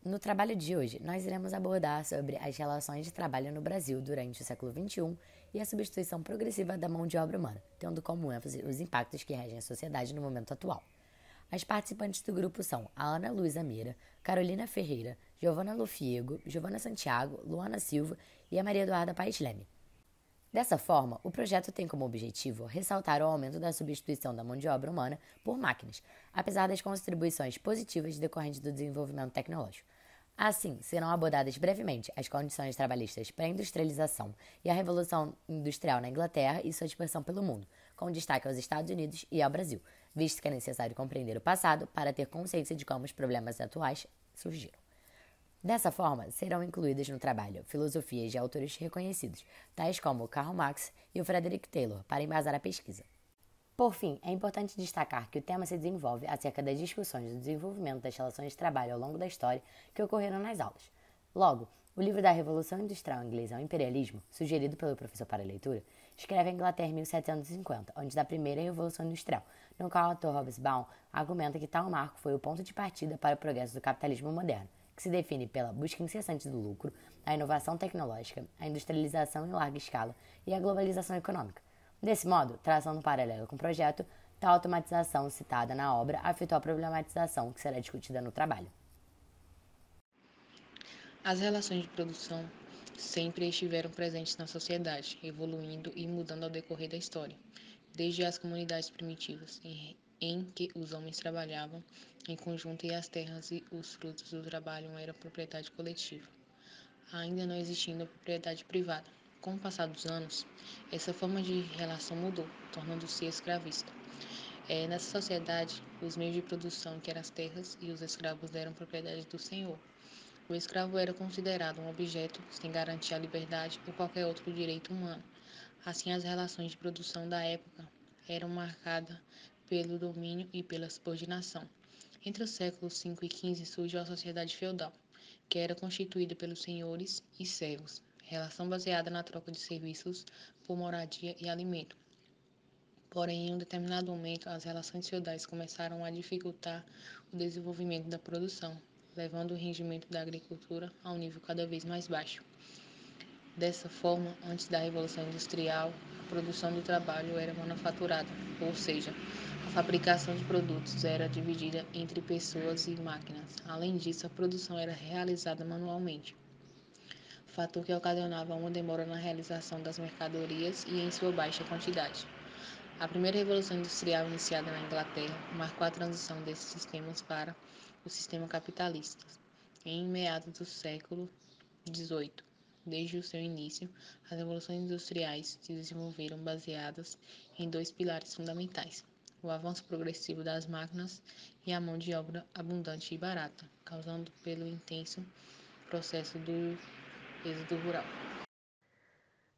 No trabalho de hoje, nós iremos abordar sobre as relações de trabalho no Brasil durante o século XXI e a substituição progressiva da mão de obra humana, tendo como ênfase os impactos que regem a sociedade no momento atual. As participantes do grupo são a Ana Luísa Mira, Carolina Ferreira, Giovana Lufiego, Giovana Santiago, Luana Silva e a Maria Eduarda Paes Leme. Dessa forma, o projeto tem como objetivo ressaltar o aumento da substituição da mão de obra humana por máquinas, apesar das contribuições positivas decorrentes do desenvolvimento tecnológico. Assim, serão abordadas brevemente as condições trabalhistas pré-industrialização e a Revolução Industrial na Inglaterra e sua dispersão pelo mundo, com destaque aos Estados Unidos e ao Brasil, visto que é necessário compreender o passado para ter consciência de como os problemas atuais surgiram. Dessa forma, serão incluídas no trabalho filosofias de autores reconhecidos, tais como Karl Marx e o Frederick Taylor, para embasar a pesquisa. Por fim, é importante destacar que o tema se desenvolve acerca das discussões do desenvolvimento das relações de trabalho ao longo da história que ocorreram nas aulas. Logo, o livro da Revolução Industrial Inglesa ao Imperialismo, sugerido pelo professor para a leitura, escreve a Inglaterra em 1750, antes da primeira Revolução Industrial, no qual o autor Hobsbawm argumenta que tal marco foi o ponto de partida para o progresso do capitalismo moderno, que se define pela busca incessante do lucro, a inovação tecnológica, a industrialização em larga escala e a globalização econômica. Desse modo, traçando um paralelo com o projeto, tal automatização citada na obra afetou a problematização que será discutida no trabalho. As relações de produção sempre estiveram presentes na sociedade, evoluindo e mudando ao decorrer da história, desde as comunidades primitivas, em que os homens trabalhavam em conjunto e as terras e os frutos do trabalho eram propriedade coletiva, ainda não existindo a propriedade privada. Com o passar dos anos, essa forma de relação mudou, tornando-se escravista. Nessa sociedade, os meios de produção, que eram as terras, e os escravos eram propriedade do senhor. O escravo era considerado um objeto sem garantir a liberdade ou qualquer outro direito humano. Assim, as relações de produção da época eram marcadas pelo domínio e pela subordinação. Entre os séculos V e XV surgiu a sociedade feudal, que era constituída pelos senhores e servos, relação baseada na troca de serviços por moradia e alimento. Porém, em um determinado momento, as relações feudais começaram a dificultar o desenvolvimento da produção, levando o rendimento da agricultura a um nível cada vez mais baixo. Dessa forma, antes da Revolução Industrial, a produção do trabalho era manufaturada, ou seja, a fabricação de produtos era dividida entre pessoas e máquinas. Além disso, a produção era realizada manualmente, fator que ocasionava uma demora na realização das mercadorias e em sua baixa quantidade. A primeira Revolução Industrial, iniciada na Inglaterra, marcou a transição desses sistemas para o sistema capitalista, em meados do século XVIII. Desde o seu início, as revoluções industriais se desenvolveram baseadas em dois pilares fundamentais: o avanço progressivo das máquinas e a mão de obra abundante e barata, causando pelo intenso processo do êxodo rural.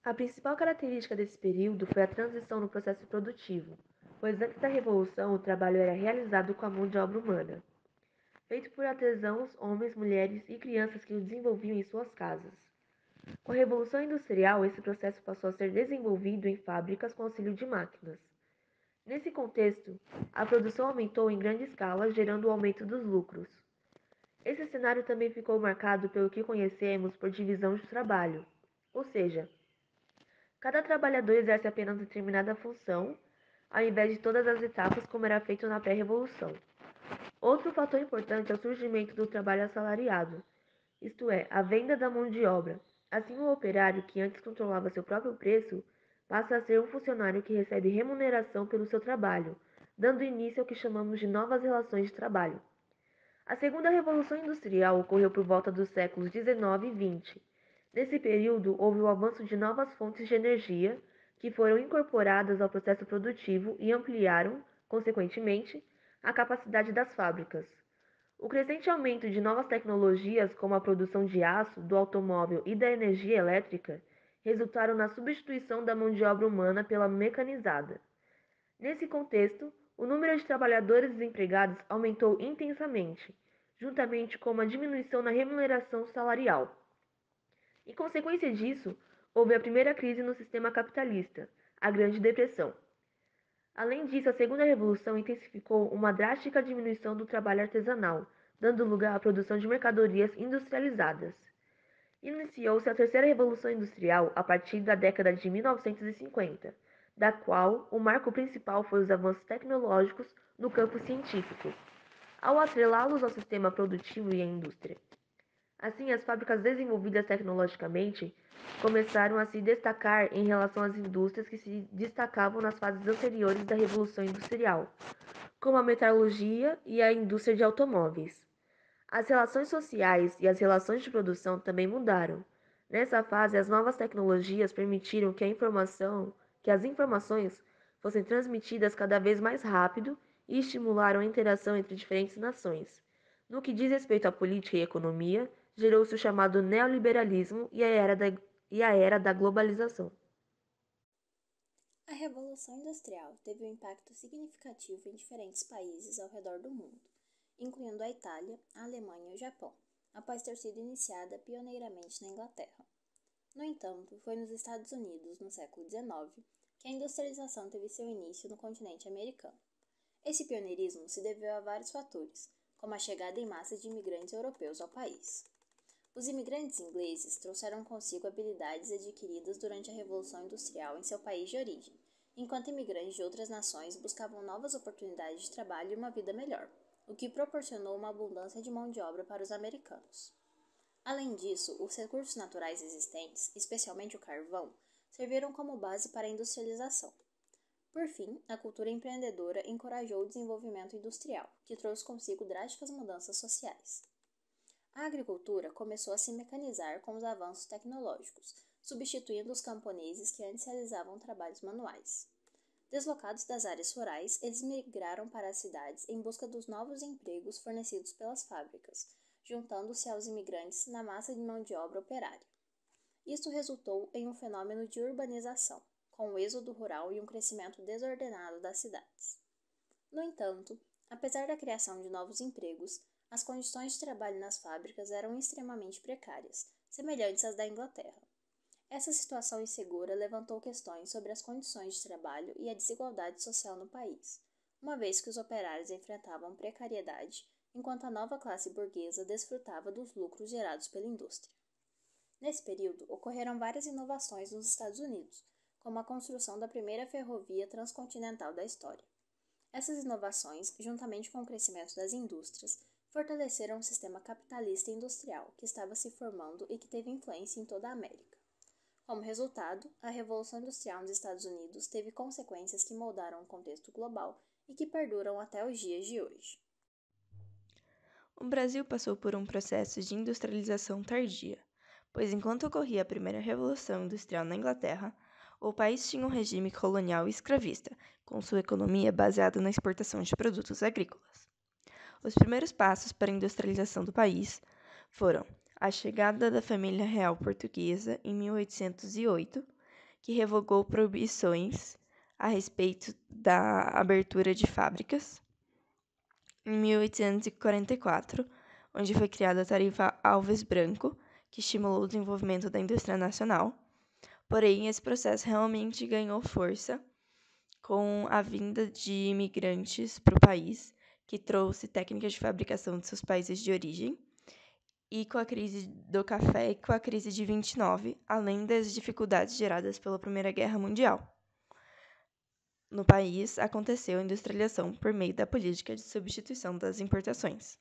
A principal característica desse período foi a transição no processo produtivo, pois antes da Revolução o trabalho era realizado com a mão de obra humana, feito por artesãos, homens, mulheres e crianças que o desenvolviam em suas casas. Com a Revolução Industrial, esse processo passou a ser desenvolvido em fábricas com auxílio de máquinas. Nesse contexto, a produção aumentou em grande escala, gerando o aumento dos lucros. Esse cenário também ficou marcado pelo que conhecemos por divisão de trabalho, ou seja, cada trabalhador exerce apenas determinada função, ao invés de todas as etapas como era feito na pré-revolução. Outro fator importante é o surgimento do trabalho assalariado, isto é, a venda da mão de obra. Assim, o operário, que antes controlava seu próprio preço, passa a ser um funcionário que recebe remuneração pelo seu trabalho, dando início ao que chamamos de novas relações de trabalho. A segunda revolução industrial ocorreu por volta dos séculos XIX e XX. Nesse período, houve o avanço de novas fontes de energia que foram incorporadas ao processo produtivo e ampliaram, consequentemente, a capacidade das fábricas. O crescente aumento de novas tecnologias, como a produção de aço, do automóvel e da energia elétrica, resultaram na substituição da mão de obra humana pela mecanizada. Nesse contexto, o número de trabalhadores desempregados aumentou intensamente, juntamente com uma diminuição na remuneração salarial. Em consequência disso, houve a primeira crise no sistema capitalista, a Grande Depressão. Além disso, a segunda revolução intensificou uma drástica diminuição do trabalho artesanal, dando lugar à produção de mercadorias industrializadas. Iniciou-se a terceira Revolução Industrial a partir da década de 1950, da qual o marco principal foi os avanços tecnológicos no campo científico, ao atrelá-los ao sistema produtivo e à indústria. Assim, as fábricas desenvolvidas tecnologicamente começaram a se destacar em relação às indústrias que se destacavam nas fases anteriores da Revolução Industrial, como a metalurgia e a indústria de automóveis. As relações sociais e as relações de produção também mudaram. Nessa fase, as novas tecnologias permitiram que as informações fossem transmitidas cada vez mais rápido e estimularam a interação entre diferentes nações. No que diz respeito à política e economia, gerou-se o chamado neoliberalismo e a era da globalização. A Revolução Industrial teve um impacto significativo em diferentes países ao redor do mundo, incluindo a Itália, a Alemanha e o Japão, após ter sido iniciada pioneiramente na Inglaterra. No entanto, foi nos Estados Unidos, no século XIX, que a industrialização teve seu início no continente americano. Esse pioneirismo se deveu a vários fatores, como a chegada em massa de imigrantes europeus ao país. Os imigrantes ingleses trouxeram consigo habilidades adquiridas durante a Revolução Industrial em seu país de origem, enquanto imigrantes de outras nações buscavam novas oportunidades de trabalho e uma vida melhor, o que proporcionou uma abundância de mão de obra para os americanos. Além disso, os recursos naturais existentes, especialmente o carvão, serviram como base para a industrialização. Por fim, a cultura empreendedora encorajou o desenvolvimento industrial, que trouxe consigo drásticas mudanças sociais. A agricultura começou a se mecanizar com os avanços tecnológicos, substituindo os camponeses que antes realizavam trabalhos manuais. Deslocados das áreas rurais, eles migraram para as cidades em busca dos novos empregos fornecidos pelas fábricas, juntando-se aos imigrantes na massa de mão de obra operária. Isso resultou em um fenômeno de urbanização, com o êxodo rural e um crescimento desordenado das cidades. No entanto, apesar da criação de novos empregos, as condições de trabalho nas fábricas eram extremamente precárias, semelhantes às da Inglaterra. Essa situação insegura levantou questões sobre as condições de trabalho e a desigualdade social no país, uma vez que os operários enfrentavam precariedade, enquanto a nova classe burguesa desfrutava dos lucros gerados pela indústria. Nesse período, ocorreram várias inovações nos Estados Unidos, como a construção da primeira ferrovia transcontinental da história. Essas inovações, juntamente com o crescimento das indústrias, fortaleceram o sistema capitalista industrial que estava se formando e que teve influência em toda a América. Como resultado, a Revolução Industrial nos Estados Unidos teve consequências que moldaram o contexto global e que perduram até os dias de hoje. O Brasil passou por um processo de industrialização tardia, pois enquanto ocorria a primeira Revolução Industrial na Inglaterra, o país tinha um regime colonial e escravista, com sua economia baseada na exportação de produtos agrícolas. Os primeiros passos para a industrialização do país foram a chegada da família real portuguesa em 1808, que revogou proibições a respeito da abertura de fábricas, em 1844, onde foi criada a Tarifa Alves Branco, que estimulou o desenvolvimento da indústria nacional. Porém, esse processo realmente ganhou força com a vinda de imigrantes para o país, que trouxe técnicas de fabricação de seus países de origem, e com a crise do café e com a crise de 29, além das dificuldades geradas pela Primeira Guerra Mundial. No país, aconteceu a industrialização por meio da política de substituição das importações.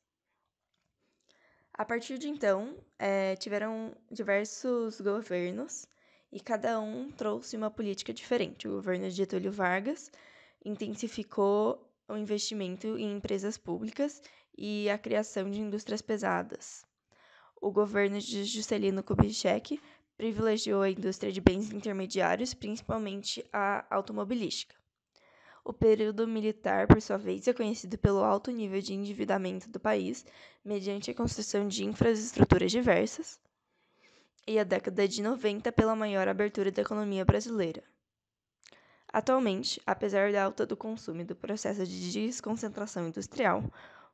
A partir de então, tiveram diversos governos e cada um trouxe uma política diferente. O governo de Getúlio Vargas intensificou o investimento em empresas públicas e a criação de indústrias pesadas. O governo de Juscelino Kubitschek privilegiou a indústria de bens intermediários, principalmente a automobilística. O período militar, por sua vez, é conhecido pelo alto nível de endividamento do país, mediante a construção de infraestruturas diversas, e a década de 90 pela maior abertura da economia brasileira. Atualmente, apesar da alta do consumo e do processo de desconcentração industrial,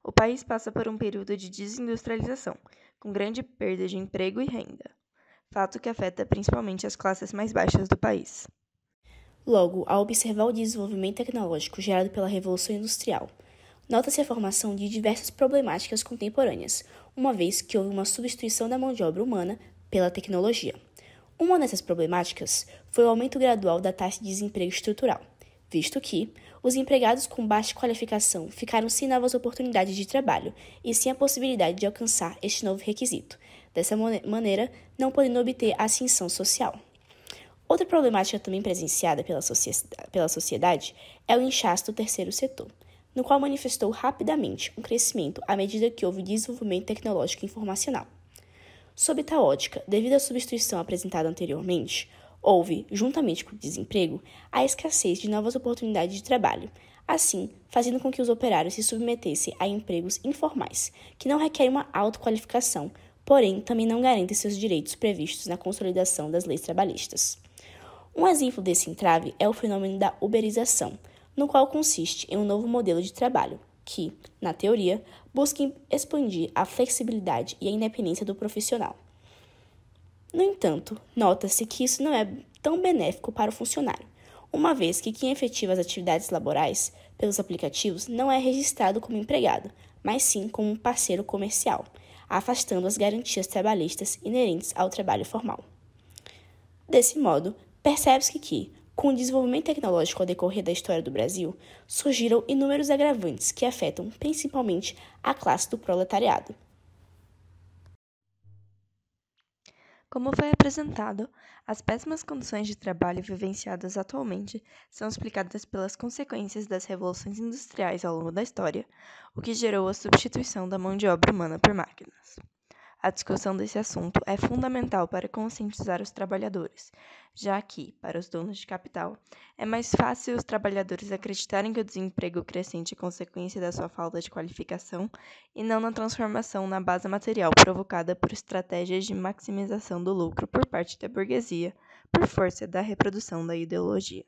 o país passa por um período de desindustrialização, com grande perda de emprego e renda, fato que afeta principalmente as classes mais baixas do país. Logo, ao observar o desenvolvimento tecnológico gerado pela Revolução Industrial, nota-se a formação de diversas problemáticas contemporâneas, uma vez que houve uma substituição da mão de obra humana pela tecnologia. Uma dessas problemáticas foi o aumento gradual da taxa de desemprego estrutural, visto que os empregados com baixa qualificação ficaram sem novas oportunidades de trabalho e sem a possibilidade de alcançar este novo requisito, dessa maneira não podendo obter a ascensão social. Outra problemática também presenciada pela sociedade é o inchaço do terceiro setor, no qual manifestou rapidamente um crescimento à medida que houve desenvolvimento tecnológico e informacional. Sob tal ótica, devido à substituição apresentada anteriormente, houve, juntamente com o desemprego, a escassez de novas oportunidades de trabalho, assim fazendo com que os operários se submetessem a empregos informais, que não requerem uma alta qualificação, porém também não garantem seus direitos previstos na consolidação das leis trabalhistas. Um exemplo desse entrave é o fenômeno da uberização, no qual consiste em um novo modelo de trabalho, que, na teoria, busca expandir a flexibilidade e a independência do profissional. No entanto, nota-se que isso não é tão benéfico para o funcionário, uma vez que quem efetiva as atividades laborais pelos aplicativos não é registrado como empregado, mas sim como um parceiro comercial, afastando as garantias trabalhistas inerentes ao trabalho formal. Desse modo, percebe-se que, com o desenvolvimento tecnológico ao decorrer da história do Brasil, surgiram inúmeros agravantes que afetam principalmente a classe do proletariado. Como foi apresentado, as péssimas condições de trabalho vivenciadas atualmente são explicadas pelas consequências das revoluções industriais ao longo da história, o que gerou a substituição da mão de obra humana por máquinas. A discussão desse assunto é fundamental para conscientizar os trabalhadores, já que, para os donos de capital, é mais fácil os trabalhadores acreditarem que o desemprego crescente é consequência da sua falta de qualificação e não na transformação na base material provocada por estratégias de maximização do lucro por parte da burguesia, por força da reprodução da ideologia.